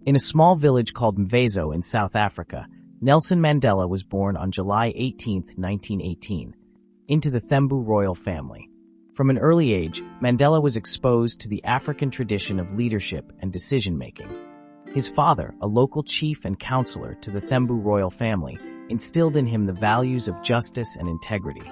In a small village called Mvezo in South Africa, Nelson Mandela was born on July 18, 1918, into the Thembu royal family. From an early age, Mandela was exposed to the African tradition of leadership and decision-making. His father, a local chief and counselor to the Thembu royal family, instilled in him the values of justice and integrity.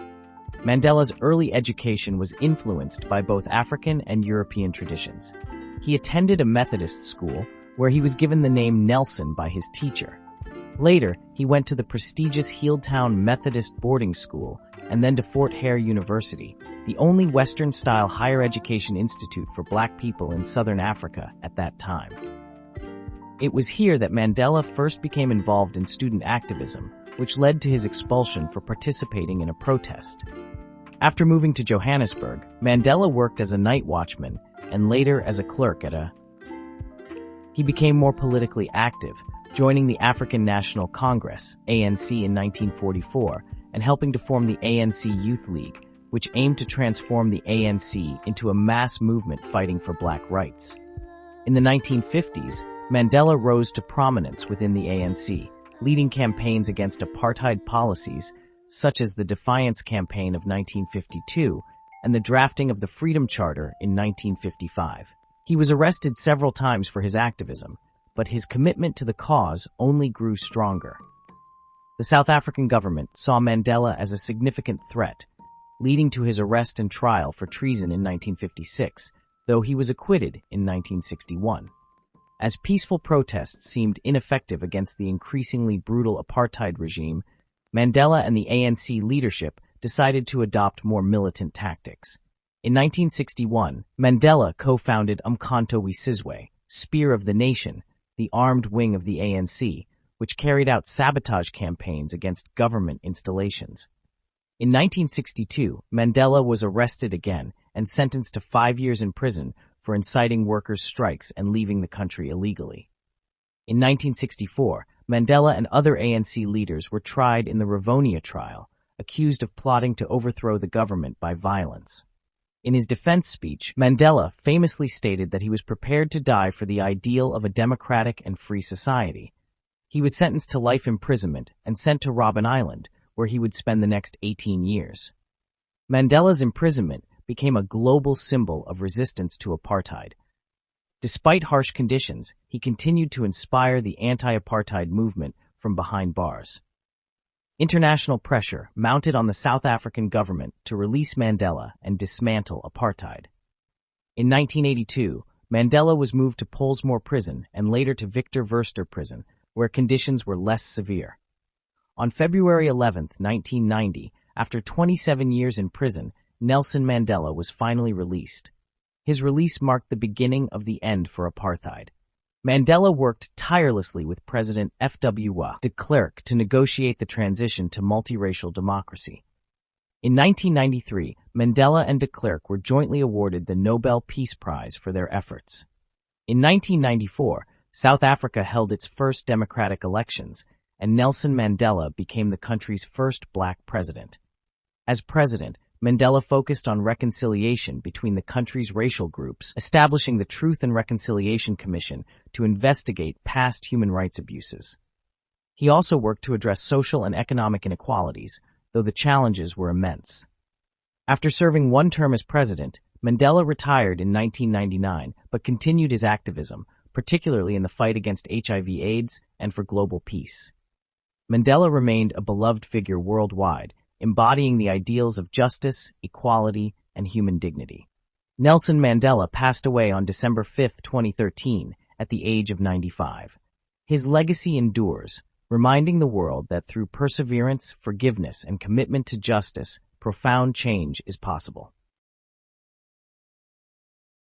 Mandela's early education was influenced by both African and European traditions. He attended a Methodist school, where he was given the name Nelson by his teacher. Later, he went to the prestigious Healdtown Methodist boarding school and then to Fort Hare University, the only Western-style higher education institute for black people in southern Africa at that time. It was here that Mandela first became involved in student activism, which led to his expulsion for participating in a protest. After moving to Johannesburg, Mandela worked as a night watchman and later as a clerk at He became more politically active, joining the African National Congress, ANC, in 1944, and helping to form the ANC Youth League, which aimed to transform the ANC into a mass movement fighting for black rights. In the 1950s, Mandela rose to prominence within the ANC, leading campaigns against apartheid policies such as the Defiance Campaign of 1952 and the drafting of the Freedom Charter in 1955. He was arrested several times for his activism, but his commitment to the cause only grew stronger. The South African government saw Mandela as a significant threat, leading to his arrest and trial for treason in 1956, though he was acquitted in 1961. As peaceful protests seemed ineffective against the increasingly brutal apartheid regime, Mandela and the ANC leadership decided to adopt more militant tactics. In 1961, Mandela co-founded Umkhonto we Sizwe, Spear of the Nation, the armed wing of the ANC, which carried out sabotage campaigns against government installations. In 1962, Mandela was arrested again and sentenced to 5 years in prison for inciting workers' strikes and leaving the country illegally. In 1964, Mandela and other ANC leaders were tried in the Rivonia trial, accused of plotting to overthrow the government by violence. In his defense speech, Mandela famously stated that he was prepared to die for the ideal of a democratic and free society. He was sentenced to life imprisonment and sent to Robben Island, where he would spend the next 18 years. Mandela's imprisonment became a global symbol of resistance to apartheid. Despite harsh conditions, he continued to inspire the anti-apartheid movement from behind bars. International pressure mounted on the South African government to release Mandela and dismantle apartheid. In 1982, Mandela was moved to Pollsmoor Prison and later to Victor Verster Prison, where conditions were less severe. On February 11, 1990, after 27 years in prison, Nelson Mandela was finally released. His release marked the beginning of the end for apartheid. Mandela worked tirelessly with President F.W. de Klerk to negotiate the transition to multiracial democracy. In 1993, Mandela and de Klerk were jointly awarded the Nobel Peace Prize for their efforts. In 1994, South Africa held its first democratic elections, and Nelson Mandela became the country's first black president. As president, Mandela focused on reconciliation between the country's racial groups, establishing the Truth and Reconciliation Commission to investigate past human rights abuses. He also worked to address social and economic inequalities, though the challenges were immense. After serving one term as president, Mandela retired in 1999 but continued his activism, particularly in the fight against HIV/AIDS and for global peace. Mandela remained a beloved figure worldwide, embodying the ideals of justice, equality, and human dignity. Nelson Mandela passed away on December 5, 2013, at the age of 95. His legacy endures, reminding the world that through perseverance, forgiveness, and commitment to justice, profound change is possible.